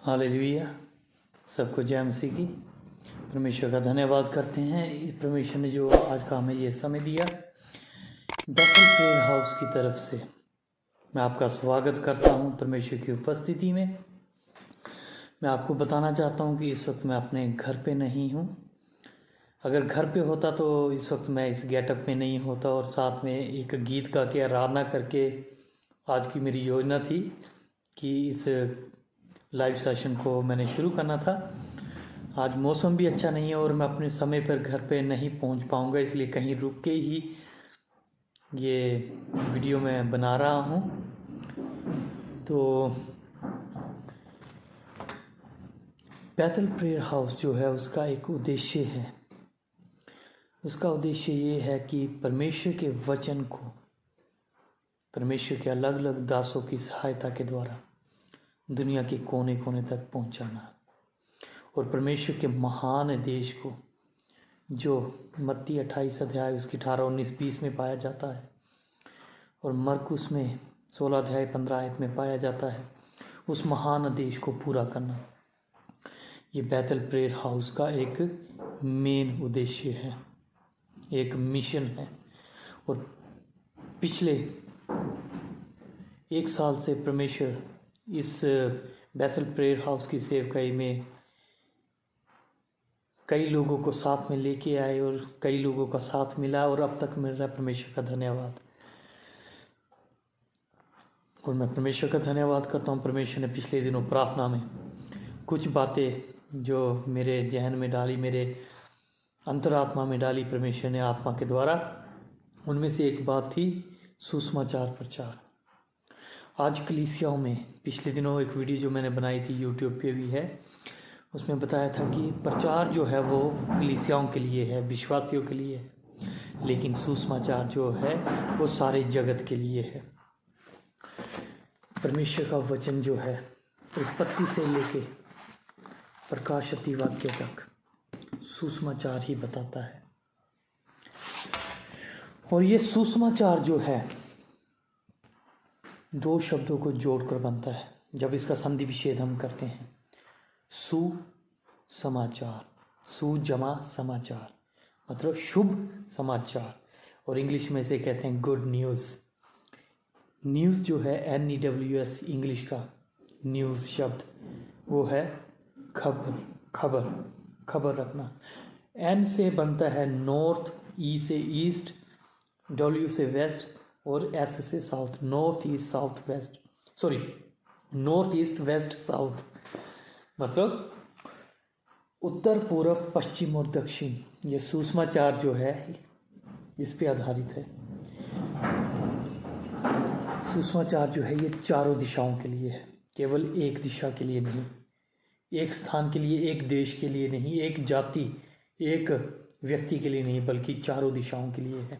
Hallelujah. सबको जय मसीह की। परमेश्वर का धन्यवाद करते हैं। परमेश्वर ने जो आज का हमें ये समय दिया, बैथल प्रेयर हाउस की तरफ से मैं आपका स्वागत करता हूं परमेश्वर की उपस्थिति में। मैं आपको बताना चाहता हूं कि इस वक्त मैं अपने घर पे नहीं हूं। अगर घर पे होता तो इस वक्त मैं इस गेटअप में नहीं होता और साथ में एक गीत गा के आराधना करके आज की मेरी योजना थी कि इस लाइव सेशन को मैंने शुरू करना था। आज मौसम भी अच्छा नहीं है और मैं अपने समय पर घर पे नहीं पहुंच पाऊंगा, इसलिए कहीं रुक के ही ये वीडियो मैं बना रहा हूं। तो बैथल प्रेयर हाउस जो है उसका एक उद्देश्य है। उसका उद्देश्य ये है कि परमेश्वर के वचन को परमेश्वर के अलग अलग दासों की सहायता के द्वारा दुनिया के कोने कोने तक पहुंचाना और परमेश्वर के महान देश को जो मत्ती 28 अध्याय उसकी 18, 19, 20 में पाया जाता है और मरकुस में 16 अध्याय 15 आयत में पाया जाता है, उस महान देश को पूरा करना ये बैथल प्रेयर हाउस का एक मेन उद्देश्य है, एक मिशन है। और पिछले 1 साल से परमेश्वर इस बैथल प्रेयर हाउस की सेवकाई में कई लोगों को साथ में लेके आए और कई लोगों का साथ मिला और अब तक मिल रहा है। परमेश्वर का धन्यवाद। और मैं परमेश्वर का धन्यवाद करता हूँ। परमेश्वर ने पिछले दिनों प्रार्थना में कुछ बातें जो मेरे जहन में डाली, मेरे अंतरात्मा में डाली परमेश्वर ने आत्मा के द्वारा, उनमें से एक बात थी सुसमाचार प्रचार। आज कलीसियाओं में पिछले दिनों एक वीडियो जो मैंने बनाई थी यूट्यूब पे भी है, उसमें बताया था कि प्रचार जो है वो कलीसियाओं के लिए है, विश्वासियों के लिए है, लेकिन सुसमाचार जो है वो सारे जगत के लिए है। परमेश्वर का वचन जो है उत्पत्ति से लेके प्रकाशति वाक्य तक सुसमाचार ही बताता है। और ये सुसमाचार जो है 2 शब्दों को जोड़कर बनता है। जब इसका संधि विच्छेद हम करते हैं, सु समाचार, सु जमा समाचार मतलब शुभ समाचार, और इंग्लिश में से कहते हैं गुड न्यूज़। न्यूज़ जो है NEWS इंग्लिश का न्यूज़ शब्द वो है खबर, खबर, खबर रखना। N से बनता है नॉर्थ, E से ईस्ट, W से वेस्ट और S से south. North east south west, sorry north east west south मतलब उत्तर पूर्व पश्चिम और दक्षिण। ये सुसमाचार जो है इस पे आधारित है। सुसमाचार जो है ये चारों दिशाओं के लिए है, केवल एक दिशा के लिए नहीं, एक स्थान के लिए, एक देश के लिए नहीं, एक जाति, एक व्यक्ति के लिए नहीं, बल्कि चारों दिशाओं के लिए है।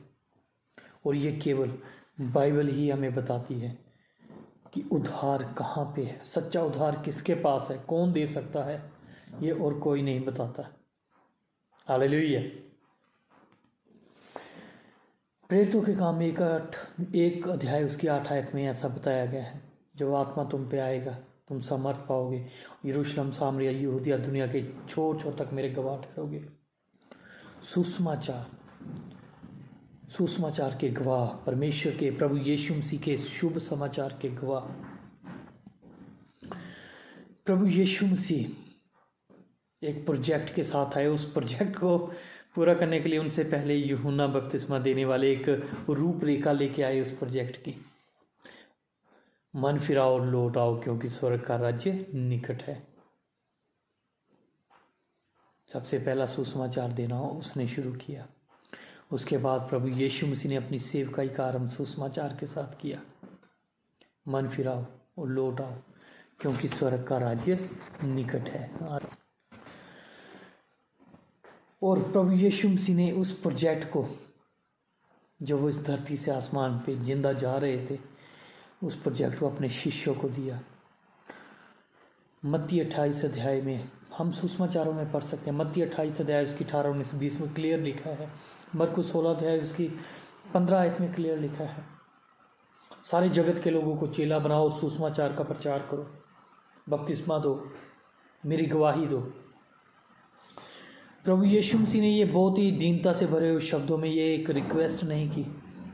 और ये केवल बाइबल ही हमें बताती है कि उद्धार कहाँ पे है, सच्चा उद्धार किसके पास है, कौन दे सकता है, ये और कोई नहीं बताता। हालेलुया। प्रेरितों के काम 1 अध्याय उसकी 8 आयत में ऐसा बताया गया है, जब आत्मा तुम पे आएगा तुम सामर्थ पाओगे, यरूशलेम, सामरिया, यहूदिया, दुनिया के छोर छोर तक मेरे गवाह ठहरोगे। सुसमाचार, सुसमाचार के गवाह, परमेश्वर के प्रभु यीशु मसीह के शुभ समाचार के गवाह। प्रभु यीशु मसीह एक प्रोजेक्ट के साथ आए। उस प्रोजेक्ट को पूरा करने के लिए उनसे पहले यूहन्ना बपतिस्मा देने वाले एक रूपरेखा लेके आए उस प्रोजेक्ट की। मन फिराओ और लौट आओ क्योंकि स्वर्ग का राज्य निकट है। सबसे पहला सुसमाचार देना उसने शुरू किया। उसके बाद प्रभु यीशु मसीह ने अपनी सेवकाई का आरंभ सुसमाचार के साथ किया। मन फिराओ और लौट आओ क्योंकि स्वर्ग का राज्य निकट है। और प्रभु यीशु मसीह ने उस प्रोजेक्ट को, जब वो इस धरती से आसमान पे जिंदा जा रहे थे, उस प्रोजेक्ट को अपने शिष्यों को दिया। मत्ती 28 अध्याय में हम सुसमाचारों में पढ़ सकते हैं। मत्ती 28 अध्याय उसकी 18, 19, 20 में क्लियर लिखा है। मरकुस 16 अध्याय उसकी 15 आयत में क्लियर लिखा है, सारे जगत के लोगों को चेला बनाओ और सुसमाचार का प्रचार करो, बपतिस्मा दो मेरी गवाही दो। प्रभु यीशु मसीह ने ये बहुत ही दीनता से भरे हुए शब्दों में ये एक रिक्वेस्ट नहीं की,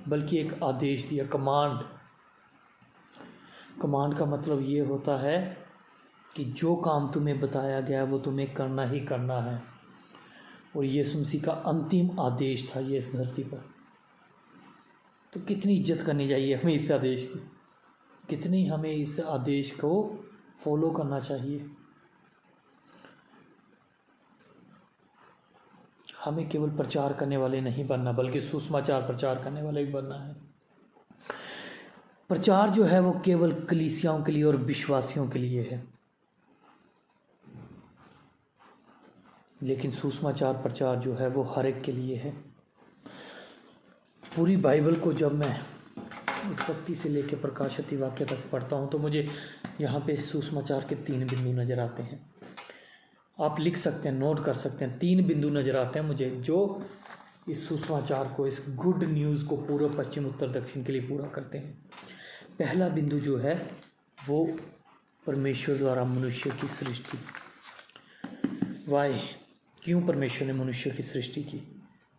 बल्कि एक आदेश दिया, कमांड। कमांड का मतलब ये होता है कि जो काम तुम्हें बताया गया वो तुम्हें करना ही करना है। और यीशु मसीह का अंतिम आदेश था ये इस धरती पर। तो कितनी इज्जत करनी चाहिए हमें इस आदेश की, कितनी हमें इस आदेश को फॉलो करना चाहिए। हमें केवल प्रचार करने वाले नहीं बनना, बल्कि सुसमाचार प्रचार करने वाले भी बनना है। प्रचार जो है वो केवल कलीसियाओं के लिए और विश्वासियों के लिए है, लेकिन सुसमाचार प्रचार जो है वो हर एक के लिए है। पूरी बाइबल को जब मैं उत्पत्ति से लेकर प्रकाशित वाक्य तक पढ़ता हूँ तो मुझे यहाँ पे सुसमाचार के 3 बिंदु नज़र आते हैं। आप लिख सकते हैं, नोट कर सकते हैं। 3 बिंदु नज़र आते हैं मुझे जो इस सुसमाचार को, इस गुड न्यूज़ को पूर्व पश्चिम उत्तर दक्षिण के लिए पूरा करते हैं। पहला बिंदु जो है वो परमेश्वर द्वारा मनुष्य की सृष्टि। वाई, क्यों परमेश्वर ने मनुष्य की सृष्टि की,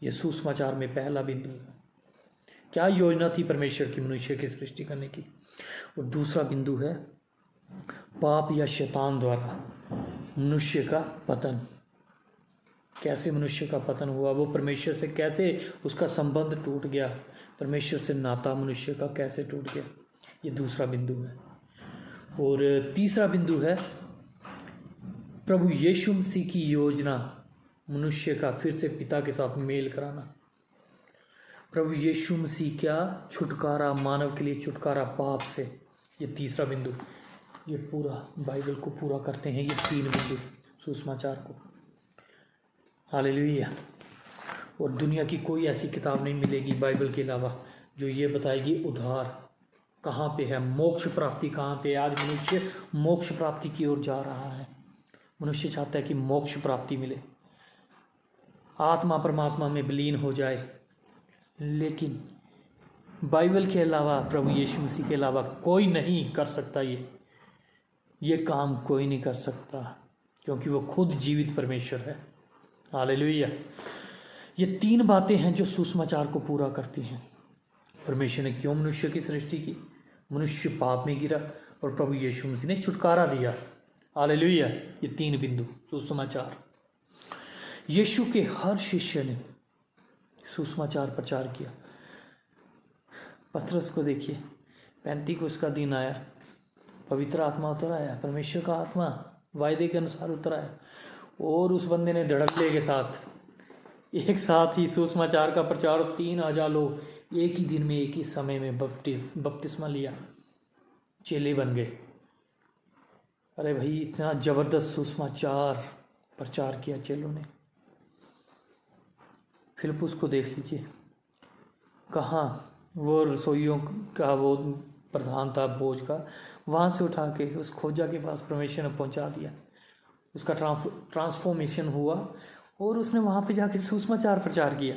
ये सुसमाचार में पहला बिंदु है। क्या योजना थी परमेश्वर की मनुष्य की सृष्टि करने की। और दूसरा बिंदु है पाप या शैतान द्वारा मनुष्य का पतन। कैसे मनुष्य का पतन हुआ, वो परमेश्वर से कैसे उसका संबंध टूट गया, परमेश्वर से नाता मनुष्य का कैसे टूट गया, ये दूसरा बिंदु है। और तीसरा बिंदु है प्रभु यीशु मसीह की योजना, मनुष्य का फिर से पिता के साथ मेल कराना। प्रभु यीशु मसीह का छुटकारा, मानव के लिए छुटकारा पाप से, ये तीसरा बिंदु। ये पूरा बाइबल को पूरा करते हैं ये 3 बिंदु सुसमाचार को। हालेलुया। और दुनिया की कोई ऐसी किताब नहीं मिलेगी बाइबल के अलावा जो ये बताएगी उद्धार कहाँ पे है, मोक्ष प्राप्ति कहाँ पे है। आज मनुष्य मोक्ष प्राप्ति की ओर जा रहा है। मनुष्य चाहता है कि मोक्ष प्राप्ति मिले, आत्मा परमात्मा में विलीन हो जाए, लेकिन बाइबल के अलावा, प्रभु यीशु मसीह के अलावा कोई नहीं कर सकता ये काम कोई नहीं कर सकता, क्योंकि वो खुद जीवित परमेश्वर है। हालेलुया। ये 3 बातें हैं जो सुसमाचार को पूरा करती हैं। परमेश्वर ने क्यों मनुष्य की सृष्टि की, मनुष्य पाप में गिरा और प्रभु यीशु मसीह ने छुटकारा दिया। हालेलुया। ये 3 बिंदु सुसमाचार। यीशु के हर शिष्य ने सुसमाचार प्रचार किया। पतरस को देखिए, 35 का दिन आया, पवित्र आत्मा उतर आया, परमेश्वर का आत्मा वायदे के अनुसार उतर आया, और उस बंदे ने धड़ल्ले के साथ एक साथ ही सुसमाचार का प्रचार, 3000 लोग एक ही दिन में, एक ही समय में बपतिस्मा लिया, चेले बन गए। अरे भाई, इतना जबरदस्त सुसमाचार प्रचार किया चेलों ने। फिलिप्पुस को देख लीजिए, कहाँ वो रसोइयों का वो प्रधान था भोज का, वहाँ से उठा के उस खोजा के पास परमेश्वर ने पहुँचा दिया। उसका ट्रांसफॉर्मेशन हुआ और उसने वहाँ पे जाके सुसमाचार प्रचार किया।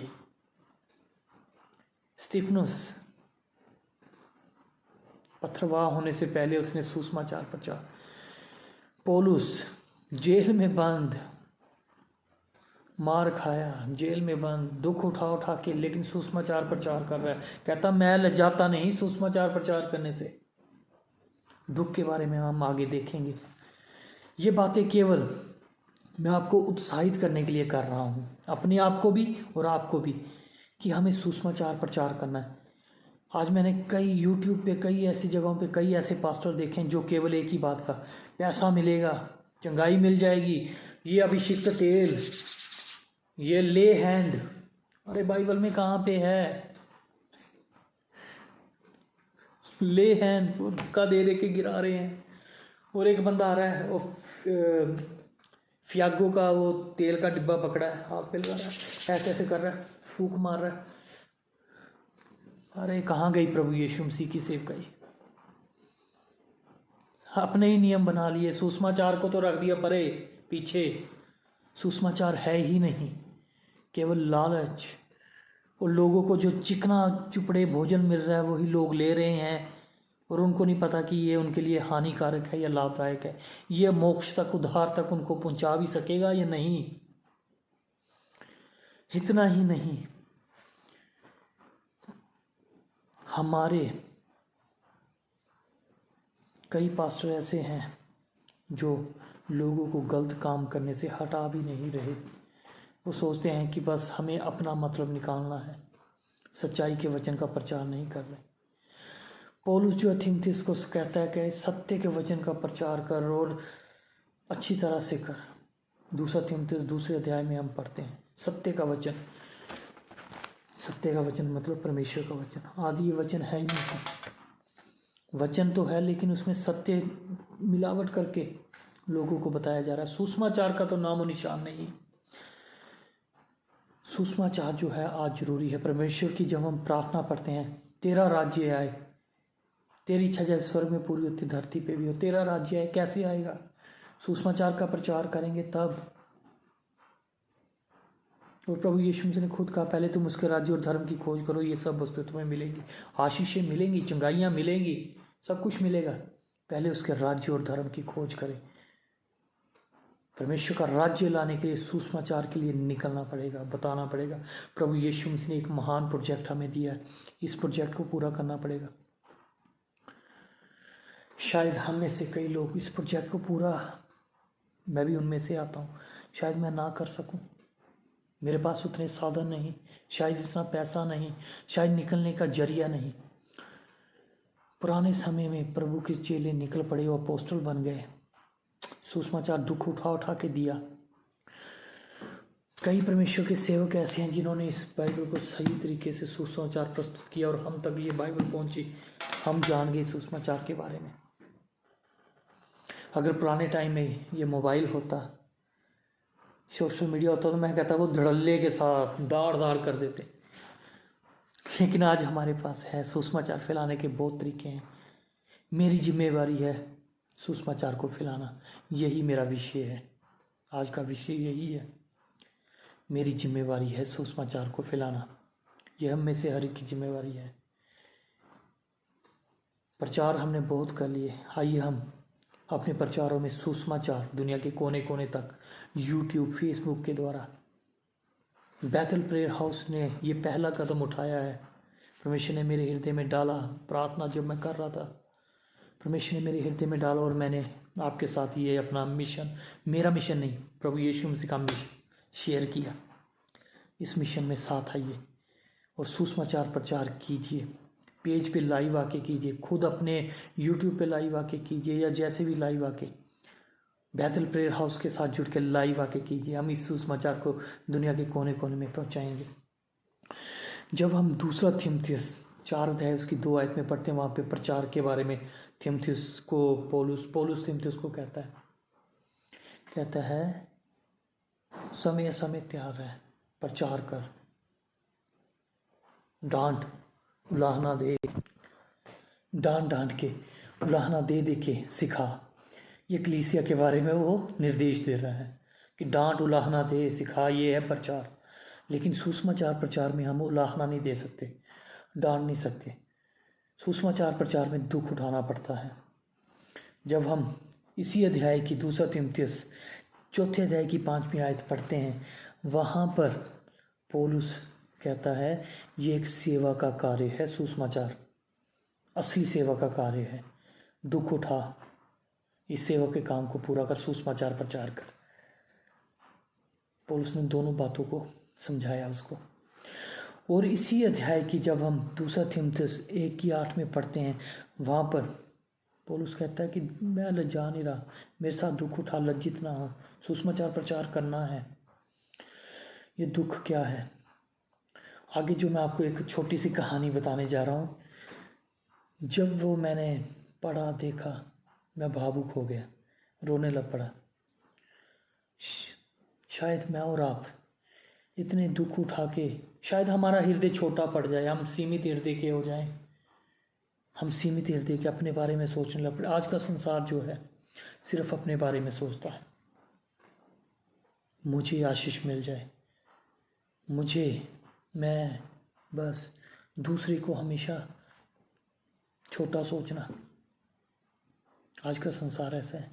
स्तिफनुस पथरवाह होने से पहले उसने सुसमाचार प्रचार। पौलुस जेल में बंद, मार खाया, जेल में बंद, दुख उठा उठा के, लेकिन सुसमाचार प्रचार कर रहा है। कहता मैं लजाता नहीं सुसमाचार प्रचार करने से। दुख के बारे में हम आगे देखेंगे। ये बातें केवल मैं आपको उत्साहित करने के लिए कर रहा हूँ, अपने आप को भी और आपको भी, कि हमें सुसमाचार प्रचार करना है। आज मैंने कई यूट्यूब पे, कई ऐसी जगहों पे, कई ऐसे पास्टर देखे हैं जो केवल एक ही बात का, पैसा मिलेगा, चंगाई मिल जाएगी, ये अभिषेक तेल, ये ले हैंड। अरे बाइबल में कहाँ पे है ले हैंड? वो धक्का दे के गिरा रहे हैं। और एक बंदा आ रहा है, वो फियागो का वो तेल का डिब्बा पकड़ा है, हाथ पे लगा रहा है, ऐसे ऐसे कर रहा है, फूंक मार रहा है। अरे कहाँ गई प्रभु यीशु मसीह की सेवकाई? अपने ही नियम बना लिए, सुसमाचार को तो रख दिया परे पीछे। सुसमाचार है ही नहीं, केवल लालच। और लोगों को जो चिकना चुपड़े भोजन मिल रहा है वही लोग ले रहे हैं, और उनको नहीं पता कि ये उनके लिए हानिकारक है या लाभदायक है, ये मोक्ष तक, उद्धार तक उनको पहुंचा भी सकेगा या नहीं। इतना ही नहीं, हमारे कई पास्टर ऐसे हैं जो लोगों को गलत काम करने से हटा भी नहीं रहे। वो सोचते हैं कि बस हमें अपना मतलब निकालना है, सच्चाई के वचन का प्रचार नहीं कर रहे। पौलुस जो थिमुथियुस को कहता है कि सत्य के वचन का प्रचार कर और अच्छी तरह से कर। दूसरा थिमुथियुस दूसरे अध्याय में हम पढ़ते हैं सत्य का वचन। सत्य का वचन मतलब परमेश्वर का वचन। आदि ये वचन है ही नहीं, वचन तो है लेकिन उसमें सत्य मिलावट करके लोगों को बताया जा रहा है। सुसमाचार का तो नामो निशान नहीं। सुसमाचार जो है आज जरूरी है। परमेश्वर की जब हम प्रार्थना पढ़ते हैं, तेरा राज्य आए, तेरी इच्छा जैसे स्वर्ग में पूरी होती धरती पे भी हो, तेरा राज्य आए, कैसे आएगा? सुसमाचार का प्रचार करेंगे तब। और प्रभु यीशु मसीह ने खुद कहा, पहले तुम उसके राज्य और धर्म की खोज करो, ये सब वस्तुएं तुम्हें मिलेंगी, आशीषें मिलेंगी, चंगाइयाँ मिलेंगी, सब कुछ मिलेगा। पहले उसके राज्य और धर्म की खोज करें। परमेश्वर का राज्य लाने के लिए सुसमाचार के लिए निकलना पड़ेगा, बताना पड़ेगा। प्रभु यीशु मसीह ने एक महान प्रोजेक्ट हमें दिया है, इस प्रोजेक्ट को पूरा करना पड़ेगा। शायद हम में से कई लोग इस प्रोजेक्ट को पूरा, मैं भी उनमें से आता हूँ, शायद मैं ना कर सकूँ, मेरे पास उतने साधन नहीं, शायद इतना पैसा नहीं, शायद निकलने का जरिया नहीं। पुराने समय में प्रभु के चेले निकल पड़े, वो अपोस्टल बन गए, सुसमाचार दुख उठा उठा के दिया। कई परमेश्वर के सेवक ऐसे हैं जिन्होंने इस बाइबल को सही तरीके से सुसमाचार प्रस्तुत किया और हम तक ये बाइबल पहुंची, हम जान गए सुसमाचार के बारे में। अगर पुराने टाइम में ये मोबाइल होता, सोशल मीडिया होता, तो मैं कहता वो धड़ल्ले के साथ दाड़ दाड़ कर देते। लेकिन आज हमारे पास है, सुसमाचार फैलाने के बहुत तरीके हैं। मेरी जिम्मेवारी है सुसमाचार को फैलाना, यही मेरा विषय है, आज का विषय यही है। मेरी जिम्मेवारी है सुसमाचार को फैलाना, यह हम में से हर एक की जिम्मेवारी है। प्रचार हमने बहुत कर लिए, आइए हम अपने प्रचारों में सुसमाचार दुनिया के कोने कोने तक, यूट्यूब, फेसबुक के द्वारा। बैतल प्रेयर हाउस ने ये पहला कदम उठाया है। परमेश्वर ने मेरे हृदय में डाला, प्रार्थना जब मैं कर रहा था, परमेश्वर ने मेरे हृदय में डाला और मैंने आपके साथ ये अपना मिशन, मेरा मिशन नहीं, प्रभु यीशु मसीह का मिशन शेयर किया। इस मिशन में साथ आइए और सुसमाचार प्रचार कीजिए। पेज पे लाइव आके कीजिए, खुद अपने यूट्यूब पे लाइव आके कीजिए, या जैसे भी लाइव आके बैतल प्रेयर हाउस के साथ जुड़ के लाइव आके कीजिए। हम इस सुसमाचार को दुनिया के कोने कोने में पहुंचाएंगे। जब हम दूसरा थिमुथियुस 4 अध्याय उसकी 2 आयत में पढ़ते हैं, वहाँ पे प्रचार के बारे में थिमुथियुस को पौलुस थिमुथियुस को कहता है समय समय तैयार रह, प्रचार कर, डांट उलाहना दे, डांट के उलाहना दे के सिखा। ये कलीसिया के बारे में वो निर्देश दे रहा है कि डांट उलाहना दे, सिखा, ये है प्रचार। लेकिन सुसमाचार प्रचार में हम उलाहना नहीं दे सकते, डांट नहीं सकते। सुसमाचार प्रचार में दुख उठाना पड़ता है। जब हम इसी अध्याय की दूसरा थिमुथियुस 4 अध्याय की 5वीं आयत पढ़ते हैं, वहाँ पर पौलुस कहता है ये एक सेवा का कार्य है। सुसमाचार असली सेवा का कार्य है। दुख उठा, इस सेवा के काम को पूरा कर, सुसमाचार प्रचार कर। पौलुस ने दोनों बातों को समझाया उसको। और इसी अध्याय की जब हम दूसरा थिमुथियुस 1:8 में पढ़ते हैं, वहाँ पर पौलुस कहता है कि मैं लज्जा नहीं रहा, मेरे साथ दुख उठा, लज्जित ना हो, सुसमाचार प्रचार करना है। ये दुख क्या है? आगे जो मैं आपको एक छोटी सी कहानी बताने जा रहा हूँ, जब वो मैंने पढ़ा, देखा, मैं भावुक हो गया, रोने लग पड़ा। शायद मैं और आप इतने दुख उठा के, शायद हमारा हृदय छोटा पड़ जाए, हम सीमित हृदय के हो जाएं, हम सीमित हृदय के अपने बारे में सोचने लग पड़े। आज का संसार जो है सिर्फ अपने बारे में सोचता है, मुझे आशीष मिल जाए, मैं बस दूसरे को हमेशा छोटा सोचना। आज का संसार ऐसा है,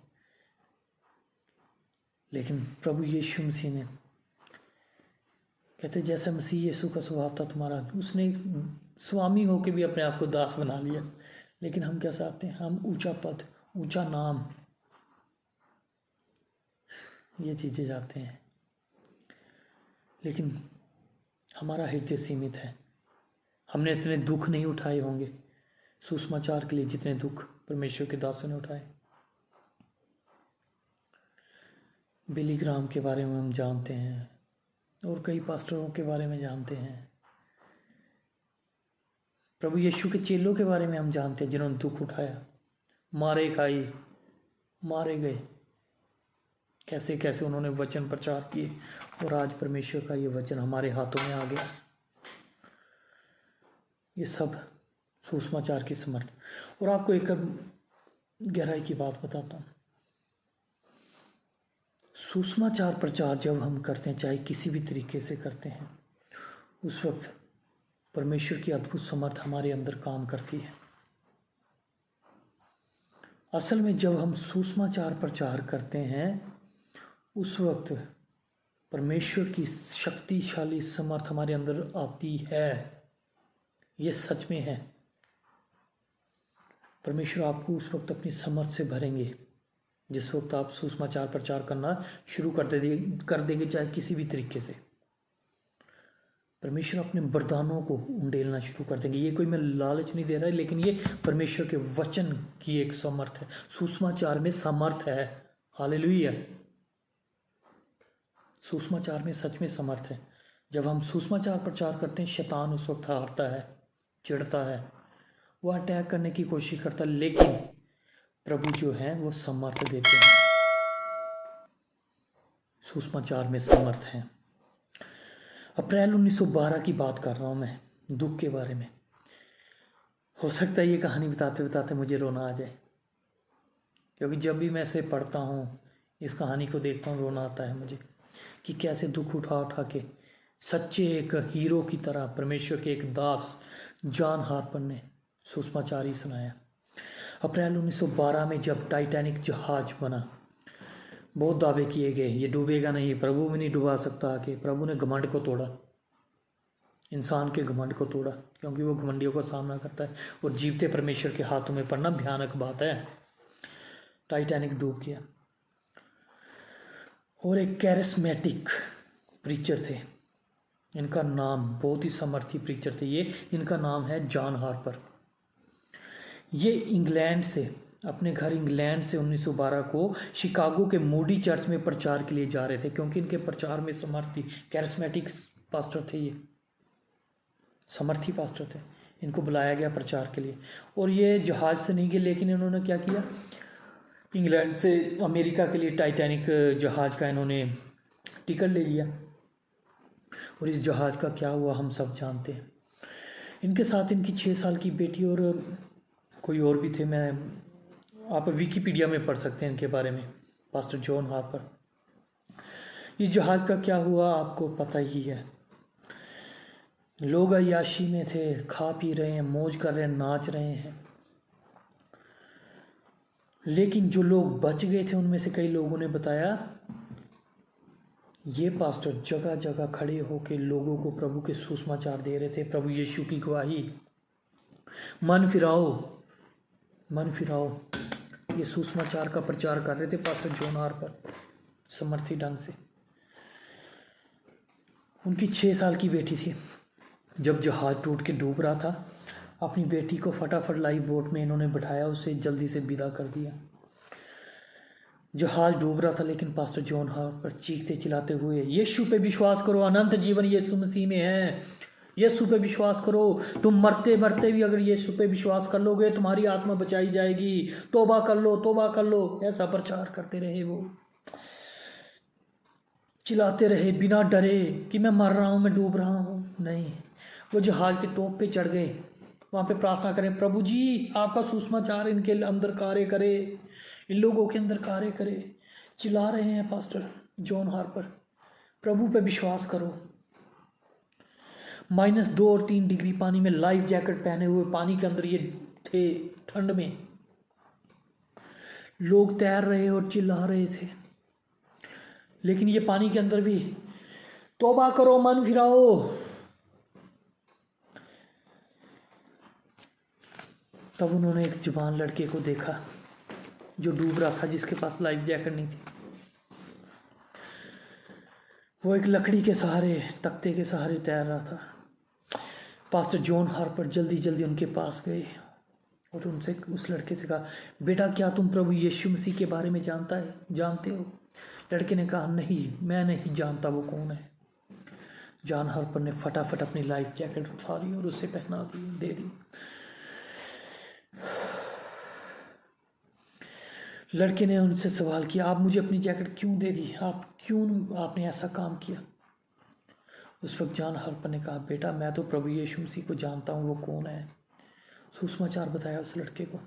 लेकिन प्रभु यीशु मसीह ने कहते जैसा मसीह यीशु का स्वभाव था तुम्हारा, उसने स्वामी होके भी अपने आप को दास बना लिया। लेकिन हम क्या चाहते हैं? हम ऊंचा पद, ऊंचा नाम, ये चीज़ें चाहते हैं। लेकिन हमारा हृदय सीमित है। हमने इतने दुख नहीं उठाए होंगे सुसमाचार के लिए जितने दुख परमेश्वर के दासों ने उठाए। बिली ग्राम के बारे में हम जानते हैं और कई पास्टरों के बारे में जानते हैं। प्रभु यीशु के चेलों के बारे में हम जानते हैं जिन्होंने दुख उठाया, मारे खाई, मारे गए, कैसे कैसे उन्होंने वचन प्रचार किए, और आज परमेश्वर का ये वचन हमारे हाथों में आ गया। ये सब सुसमाचार की समर्थ। और आपको एक गहराई की बात बताता हूँ। सुसमाचार प्रचार जब हम करते हैं, चाहे किसी भी तरीके से करते हैं, उस वक्त परमेश्वर की अद्भुत समर्थ हमारे अंदर काम करती है। असल में जब हम सुसमाचार प्रचार करते हैं, उस वक्त परमेश्वर की शक्तिशाली समर्थ हमारे अंदर आती है। ये सच में है। परमेश्वर आपको उस वक्त अपनी समर्थ से भरेंगे जिस वक्त आप सुसमाचार प्रचार करना शुरू कर देंगे, चाहे किसी भी तरीके से। परमेश्वर अपने वरदानों को उंडेलना शुरू कर देंगे। ये कोई मैं लालच नहीं दे रहा है, लेकिन ये परमेश्वर के वचन की एक समर्थ है। सुसमाचार में समर्थ है। हालेलुया। सुसमाचार में सच में समर्थ है। जब हम सुसमाचार प्रचार करते हैं, शैतान उस वक्त हारता है, चिढ़ता है, वो अटैक करने की कोशिश करता है, लेकिन प्रभु जो है वो समर्थ देते हैं। सुसमाचार में समर्थ है। अप्रैल 1912 की बात कर रहा हूँ मैं, दुख के बारे में। हो सकता है ये कहानी बताते बताते मुझे रोना आ जाए, क्योंकि जब भी मैं इसे पढ़ता हूँ, इस कहानी को देखता हूँ, रोना आता है मुझे कि कैसे दुख उठा उठा के सच्चे एक हीरो की तरह परमेश्वर के एक दास जॉन हार्पर ने सुसमाचार ही सुनाया। अप्रैल 1912 में जब टाइटैनिक जहाज बना, बहुत दावे किए गए, ये डूबेगा नहीं, प्रभु भी नहीं डुबा सकता। कि प्रभु ने घमंड को तोड़ा, इंसान के घमंड को तोड़ा, क्योंकि वो घमंडियों का सामना करता है, और जीवते परमेश्वर के हाथों में पड़ना भयानक बात है। टाइटैनिक डूब गया। और एक कैरिस्मेटिक प्रीचर थे, इनका नाम, बहुत ही समर्थी प्रीचर थे ये, इनका नाम है जॉन हार्पर। ये इंग्लैंड से, अपने घर इंग्लैंड से 1912 को शिकागो के मूडी चर्च में प्रचार के लिए जा रहे थे, क्योंकि इनके प्रचार में समर्थ थी। कैरिस्मेटिक पास्टर थे ये, समर्थी पास्टर थे। इनको बुलाया गया प्रचार के लिए, और ये जहाज से नहीं गए, लेकिन इन्होंने क्या किया, इंग्लैंड से अमेरिका के लिए टाइटैनिक जहाज का इन्होंने टिकट ले लिया। और इस जहाज का क्या हुआ हम सब जानते हैं। इनके साथ इनकी 6 साल की बेटी और कोई और भी थे। मैं, आप विकिपीडिया में पढ़ सकते हैं इनके बारे में, पास्टर जॉन हार्पर। इस जहाज का क्या हुआ आपको पता ही है। लोग अय्याशी में थे, खा पी रहे हैं, मौज कर रहे हैं, नाच रहे हैं। लेकिन जो लोग बच गए थे, उनमें से कई लोगों ने बताया, ये पास्टर जगह जगह खड़े होकर लोगों को प्रभु के सुसमाचार दे रहे थे, प्रभु यीशु की गवाही, मन फिराओ, मन फिराओ। ये सुसमाचार का प्रचार कर रहे थे पास्टर जॉन हार्पर, समर्थी ढंग से। उनकी 6 साल की बेटी थी। जब जहाज टूट के डूब रहा था, अपनी बेटी को फटाफट लाइफ बोट में इन्होंने बिठाया, उसे जल्दी से विदा कर दिया। जहाज डूब रहा था, लेकिन पास्टर जॉन हार्पर चीखते चिल्लाते हुए, यीशु पे विश्वास करो, अनंत जीवन यीशु मसीह में है, यीशु पे विश्वास करो, तुम मरते मरते भी अगर यीशु पे विश्वास कर लोगे, तुम्हारी आत्मा बचाई जाएगी, तौबा कर लो, तौबा कर लो। ऐसा प्रचार करते रहे, वो चिल्लाते रहे बिना डरे कि मैं मर रहा हूँ, मैं डूब रहा हूँ। नहीं, वो जहाज के टॉप पे चढ़ गए, वहाँ पे प्रार्थना करें, प्रभु जी आपका सुसमाचार इनके अंदर कार्य करे, इन लोगों के अंदर कार्य करे। चिल्ला रहे हैं पास्टर जॉन हार्पर, प्रभु पे विश्वास करो। -2 और 3 डिग्री पानी में लाइफ जैकेट पहने हुए पानी के अंदर ये थे ठंड में, लोग तैर रहे और चिल्ला रहे थे, लेकिन ये पानी के अंदर भी तौबा करो, मन फिराओ। तब उन्होंने एक जवान लड़के को देखा जो डूब रहा था, जिसके पास लाइफ जैकेट नहीं थी। वो एक लकड़ी के सहारे, तख्ते के सहारे तैर रहा था। पास्टर जॉन हार्पर जल्दी जल्दी उनके पास गए और उनसे, उस लड़के से कहा, बेटा क्या तुम प्रभु यीशु मसीह के बारे में जानते हो? लड़के ने कहा, नहीं, मैं नहीं जानता वो कौन है। जॉन हार्पर ने फटाफट अपनी लाइफ जैकेट उतारी और उसे पहना दी, दे दी। लड़के ने उनसे सवाल किया, आप मुझे अपनी जैकेट क्यों दे दी? आपने ऐसा काम किया? उस वक्त जॉन हार्पर ने कहा, बेटा मैं तो प्रभु यीशु मसीह को जानता हूँ, वो कौन है। सुसमाचार बताया उस लड़के को,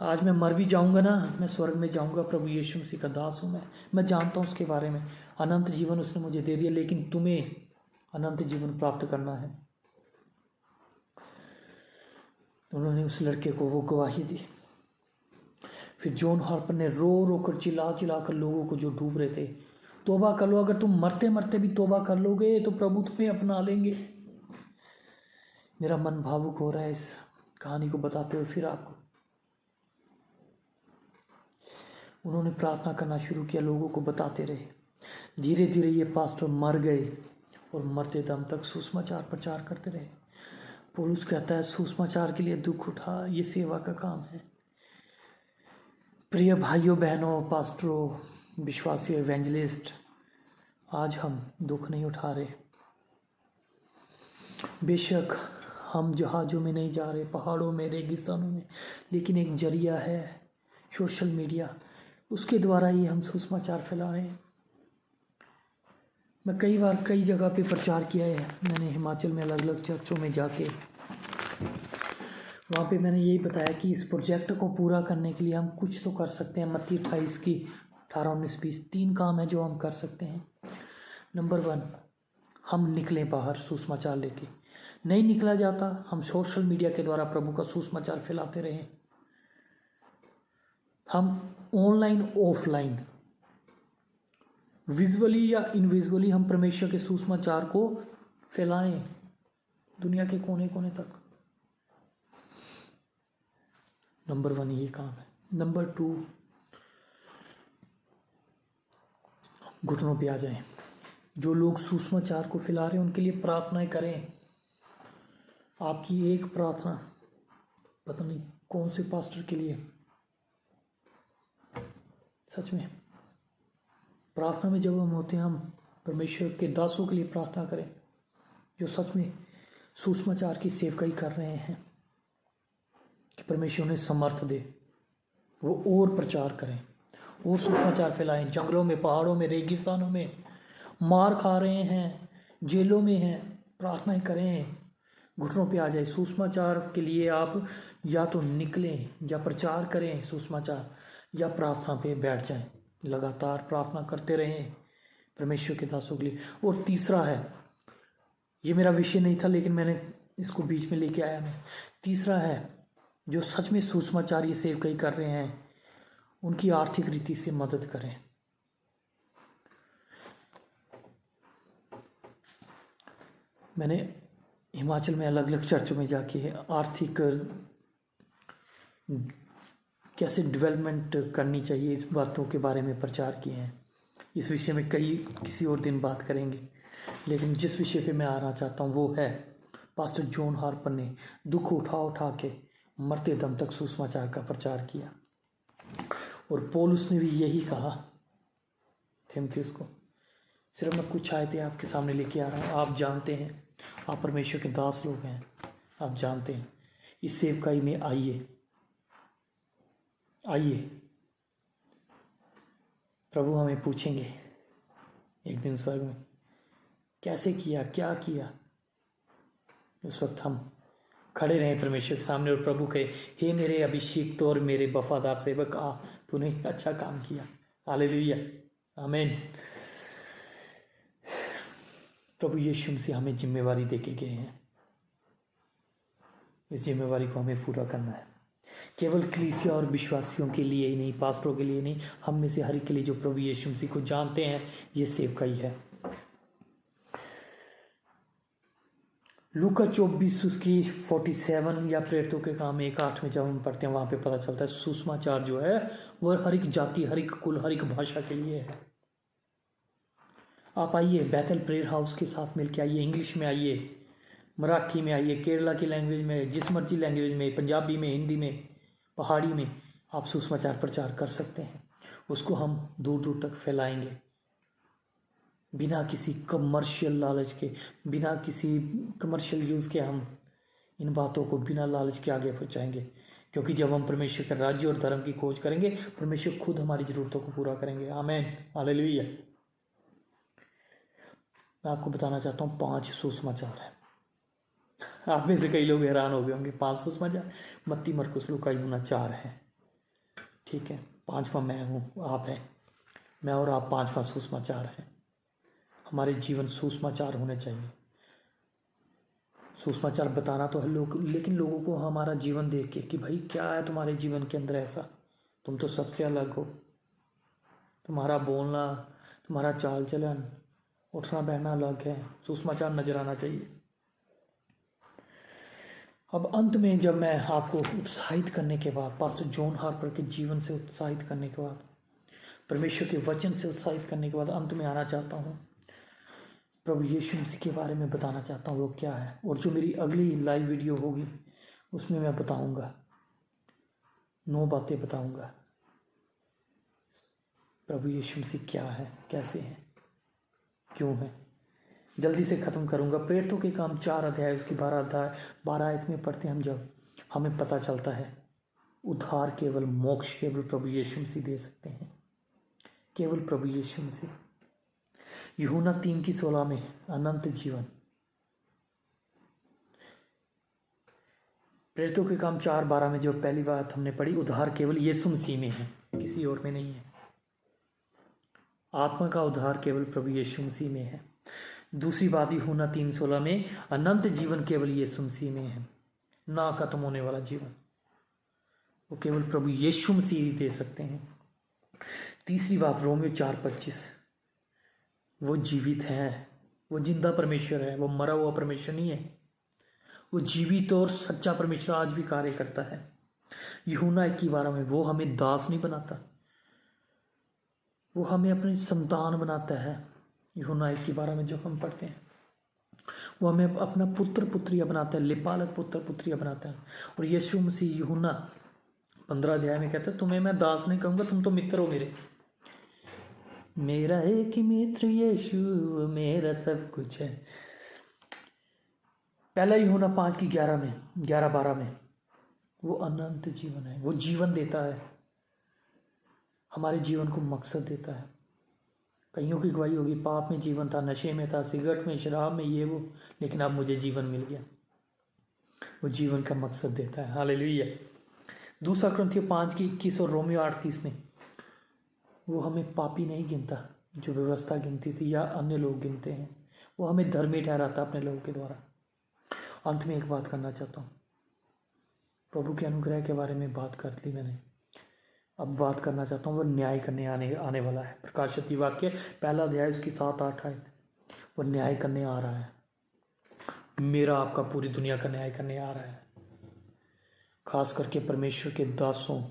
आज मैं मर भी जाऊंगा ना, मैं स्वर्ग में जाऊंगा, प्रभु यीशु मसीह का दास हूँ मैं जानता हूँ उसके बारे में, अनंत जीवन उसने मुझे दे दिया, लेकिन तुम्हें अनंत जीवन प्राप्त करना है। उन्होंने उस लड़के को वो गवाही दी। फिर जॉन हार्पर ने रो रो कर, चिल्ला चिल्ला कर लोगों को जो डूब रहे थे, तौबा कर लो, अगर तुम मरते मरते भी तौबा कर लोगे तो प्रभु तुम्हें अपना लेंगे। मेरा मन भावुक हो रहा है इस कहानी को बताते हुए। फिर आपको उन्होंने प्रार्थना करना शुरू किया, लोगों को बताते रहे। धीरे धीरे ये पास्टर मर गए और मरते दम तक सुसमाचार प्रचार करते रहे। पौलुस कहता है, सुसमाचार के लिए दुख उठा, ये सेवा का काम है। प्रिय भाइयों बहनों, पास्टरों, विश्वासियों, एवेंजलिस्ट, आज हम दुख नहीं उठा रहे। बेशक हम जहाज़ों में नहीं जा रहे, पहाड़ों में, रेगिस्तानों में, लेकिन एक जरिया है सोशल मीडिया, उसके द्वारा ही हम सुसमाचार फैला रहे हैं। मैं कई बार कई जगह पे प्रचार किया है। मैंने हिमाचल में अलग अलग चर्चों में जाके वहाँ पे मैंने यही बताया कि इस प्रोजेक्ट को पूरा करने के लिए हम कुछ तो कर सकते हैं। मत्ती 28 की 18-19-20 3 काम है जो हम कर सकते हैं। नंबर 1, हम निकलें बाहर सुसमाचार लेके। नहीं निकला जाता, हम सोशल मीडिया के द्वारा प्रभु का सुसमाचार फैलाते रहें। हम ऑनलाइन ऑफलाइन, विजुअली या इनविजुअली हम परमेश्वर के सुसमाचार को फैलाएं दुनिया के कोने कोने तक। नंबर 1 ये काम है। नंबर 2, घुटनों पे आ जाएं। जो लोग सुसमाचार को फैला रहे हैं उनके लिए प्रार्थनाएं करें। आपकी एक प्रार्थना पता नहीं कौन से पास्टर के लिए, सच में प्रार्थना में जब हम होते हैं, हम परमेश्वर के दासों के लिए प्रार्थना करें जो सच में सुसमाचार की सेवकाई कर रहे हैं, कि परमेश्वर उन्हें समर्थ दे, वो और प्रचार करें और सुसमाचार फैलाएं। जंगलों में, पहाड़ों में, रेगिस्तानों में मार खा रहे हैं, जेलों में हैं, प्रार्थनाएं करें, घुटनों पे आ जाए। सुसमाचार के लिए आप या तो निकलें या प्रचार करें सुसमाचार, या प्रार्थना पे बैठ जाएं, लगातार प्रार्थना करते रहें परमेश्वर के दासों के लिए। और तीसरा है, ये मेरा विषय नहीं था लेकिन मैंने इसको बीच में लेके आया मैं। तीसरा है, जो सच में सुसमाचार ये सेवकाई कर रहे हैं उनकी आर्थिक रीति से मदद करें। मैंने हिमाचल में अलग अलग चर्चों में जाके आर्थिक कैसे डेवलपमेंट करनी चाहिए इस बातों के बारे में प्रचार किए हैं। इस विषय में किसी और दिन बात करेंगे, लेकिन जिस विषय पे मैं आना चाहता हूँ वो है, पास्टर जॉन हार्पर ने दुख उठा उठा के मरते दम तक सुसमाचार का प्रचार किया। और पौलुस ने भी यही कहा थिमोथियुस को। सिर्फ मैं कुछ आयतें आपके सामने लेके आ रहा हूँ। आप जानते हैं, आप परमेश्वर के दास लोग हैं, आप जानते हैं, इस सेवकाई में आइए। प्रभु हमें पूछेंगे एक दिन स्वर्ग में, कैसे किया, क्या किया। उस वक्त हम खड़े रहें परमेश्वर के सामने और प्रभु कहे, हे मेरे अभिषेक और मेरे वफादार सेवक, तूने अच्छा काम किया। हालेलुया, आमीन। प्रभु यीशु मसीह हमें जिम्मेवारी देके गए हैं। इस जिम्मेवारी को हमें पूरा करना है, केवल कलीसिया और विश्वासियों के लिए ही नहीं, पास्टरों के लिए नहीं, हम में से हर एक के लिए जो प्रभु यीशु मसीह को जानते हैं। ये सेवकाई है। लूका 24 उसकी 47 या प्रेरितों के काम 1:8 में जब हम पढ़ते हैं वहाँ पे पता चलता है सुसमाचार जो है वह हर एक जाति, हर एक कुल, हर एक भाषा के लिए है। आप आइए बैतल प्रेयर हाउस के साथ मिलके आइए, इंग्लिश में आइए, मराठी में आइए, केरला की लैंग्वेज में, जिस मर्जी लैंग्वेज में, पंजाबी में, हिंदी में, पहाड़ी में आप सुसमाचार प्रचार कर सकते हैं। उसको हम दूर दूर तक फैलाएंगे बिना किसी कमर्शियल लालच के, बिना किसी कमर्शियल यूज़ के। हम इन बातों को बिना लालच के आगे पहुंचाएंगे, क्योंकि जब हम परमेश्वर के राज्य और धर्म की खोज करेंगे, परमेश्वर खुद हमारी ज़रूरतों को पूरा करेंगे। आमीन, हालेलुया। मैं आपको बताना चाहता हूँ 5 सुसमाचार है। आप में से कई लोग हैरान हो गए होंगे, 5 सुसमाचार? मत्ती, मरकुस, लूका, यूहन्ना 4 है। ठीक है, 5वां मैं हूँ, आप हैं, मैं और आप 5वां सुसमाचार है। हमारे जीवन सुसमाचार होने चाहिए। सुसमाचार बताना तो है लोग, लेकिन लोगों को हमारा जीवन देख के कि भाई क्या है तुम्हारे जीवन के अंदर ऐसा, तुम तो सबसे अलग हो, तुम्हारा बोलना, तुम्हारा चाल चलन, उठना बैठना अलग है, सुसमाचार नजर आना चाहिए। अब अंत में जब मैं आपको उत्साहित करने के बाद, पास्टर जॉन हार्पर के जीवन से उत्साहित करने के बाद, परमेश्वर के वचन से उत्साहित करने के बाद अंत में आना चाहता हूँ, प्रभु यीशु मसीह के बारे में बताना चाहता हूँ वो क्या है। और जो मेरी अगली लाइव वीडियो होगी उसमें मैं बताऊँगा, 9 बातें बताऊँगा प्रभु यीशु मसीह क्या है, कैसे है, क्यों है। जल्दी से ख़त्म करूँगा। प्रेरितों के काम 4 अध्याय उसकी 12 आयत में पढ़ते हैं हम, जब हमें पता चलता है उद्धार केवल, मोक्ष केवल प्रभु यीशु मसीह दे सकते हैं, केवल प्रभु यीशु मसीह। यूहन्ना 3:16 में अनंत जीवन। प्रेरितों के काम 4:12 में जो पहली बात हमने पढ़ी, उद्धार केवल यीशु मसीह में है, किसी और में नहीं है। आत्मा का उद्धार केवल प्रभु यीशु मसीह में है। दूसरी बात यूहन्ना 3:16 में अनंत जीवन केवल यीशु मसीह में है, ना खत्म होने वाला जीवन वो केवल प्रभु यीशु मसीह ही दे सकते हैं। तीसरी बात रोमियो 4:25, वो जीवित है, वो जिंदा परमेश्वर है, वो मरा हुआ परमेश्वर नहीं है, वो जीवित और सच्चा परमेश्वर आज भी कार्य करता है। यूहन्ना 1:12 में वो हमें दास नहीं बनाता, वो हमें अपनी संतान बनाता है। यूहन्ना 1:12 में जो हम पढ़ते हैं, वो हमें अपना पुत्र पुत्रिया बनाता है, लिपालक पुत्र पुत्रिया बनाता है। और यीशु मसीह यूहन्ना 15 अध्याय में कहता है, तुम्हें मैं दास नहीं कहूँगा, तुम तो मित्र हो मेरे, मेरा एक ही मित्र यीशु मेरा सब कुछ है। पहला यूहन्ना 5:11 में, 11-12 में वो अनंत जीवन है, वो जीवन देता है, हमारे जीवन को मकसद देता है। कईयों की गवाही होगी, पाप में जीवन था, नशे में था, सिगरेट में, शराब में, ये वो, लेकिन अब मुझे जीवन मिल गया। वो जीवन का मकसद देता है। हालेलुया। दूसरा कुरिन्थियों 5:21 और रोमियो 8:30 में वो हमें पापी नहीं गिनता जो व्यवस्था गिनती थी या अन्य लोग गिनते हैं, वो हमें धर्मी ठहराता अपने लोगों के द्वारा। अंत में एक बात करना चाहता हूँ, प्रभु के अनुग्रह के बारे में बात कर ली मैंने, अब बात करना चाहता हूँ वो न्याय करने आने वाला है। प्रकाशित वाक्य 1 अध्याय उसकी 7-8 आयत, वो न्याय करने आ रहा है, मेरा आपका पूरी दुनिया का न्याय करने आ रहा है। खास करके परमेश्वर के दासों,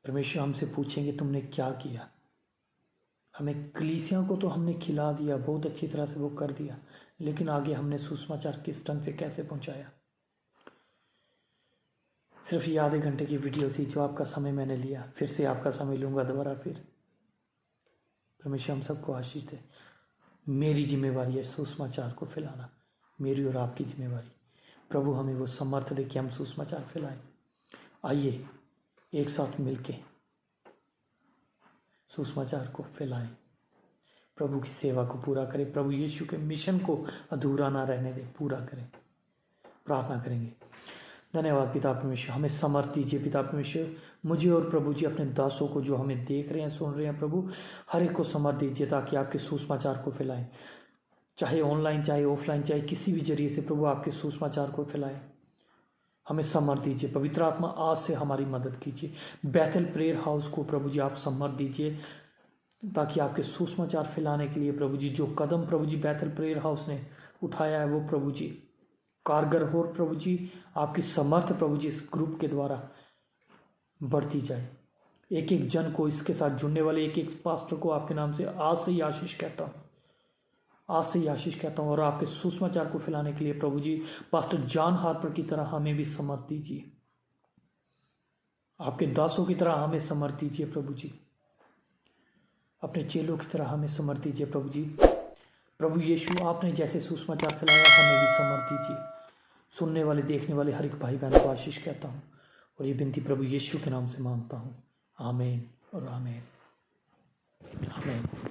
परमेश्वर हमसे पूछेंगे तुमने क्या किया। हमें कलीसिया को तो हमने खिला दिया, बहुत अच्छी तरह से वो कर दिया, लेकिन आगे हमने सुसमाचार किस ढंग से कैसे पहुंचाया। सिर्फ ये आधे घंटे की वीडियो थी जो आपका समय मैंने लिया, फिर से आपका समय लूँगा दोबारा फिर। परमेश्वर हम सबको आशीष दे। मेरी जिम्मेवारी है सुसमाचार को फैलाना, मेरी और आपकी जिम्मेवारी। प्रभु हमें वो समर्थ दे कि हम सुसमाचार फैलाएं। आइए एक साथ मिलके सुसमाचार को फैलाएं, प्रभु की सेवा को पूरा करें, प्रभु यीशु के मिशन को अधूरा ना रहने दें, पूरा करें। प्रार्थना करेंगे। धन्यवाद पिता परमेश्वर, हमें समर्थ दीजिए पिता परमेश्वर, मुझे और प्रभु जी अपने दासों को जो हमें देख रहे हैं, सुन रहे हैं, प्रभु हर एक को समर्थ दीजिए ताकि आपके सुसमाचार को फैलाएं। चाहे ऑनलाइन, चाहे ऑफलाइन, चाहे किसी भी जरिए से प्रभु आपके सुसमाचार को फैलाएं। हमें समर्थ दीजिए। पवित्र आत्मा आज से हमारी मदद कीजिए। बैथल प्रेयर हाउस को प्रभु जी आप समर्थ दीजिए, ताकि आपके सुसमाचार फैलाने के लिए प्रभु जी जो कदम प्रभु जी बैथल प्रेयर हाउस ने उठाया है वो प्रभु जी कारगर हो। प्रभु जी आपकी समर्थ प्रभु जी इस ग्रुप के द्वारा बढ़ती जाए। एक एक जन को, इसके साथ जुड़ने वाले एक एक पास्टर को आपके नाम से आज से ही आशीष कहता हूँ, आज से ही आशीष कहता हूँ। और आपके सुसमाचार को फैलाने के लिए प्रभु जी पास्टर जॉन हार्पर की तरह हमें भी समर्थ दीजिए। आपके दासों की तरह हमें समर्थ दीजिए प्रभु जी। अपने चेलों की तरह हमें समर्थ दीजिए प्रभु जी। प्रभु यीशु आपने जैसे सुसमाचार फैलाया हमें भी समर्थ दीजिए। सुनने वाले, देखने वाले हर एक भाई बहन को आशीष कहता हूँ और ये विनती प्रभु यीशु के नाम से मांगता हूँ। आमीन और आमीन। आमीन।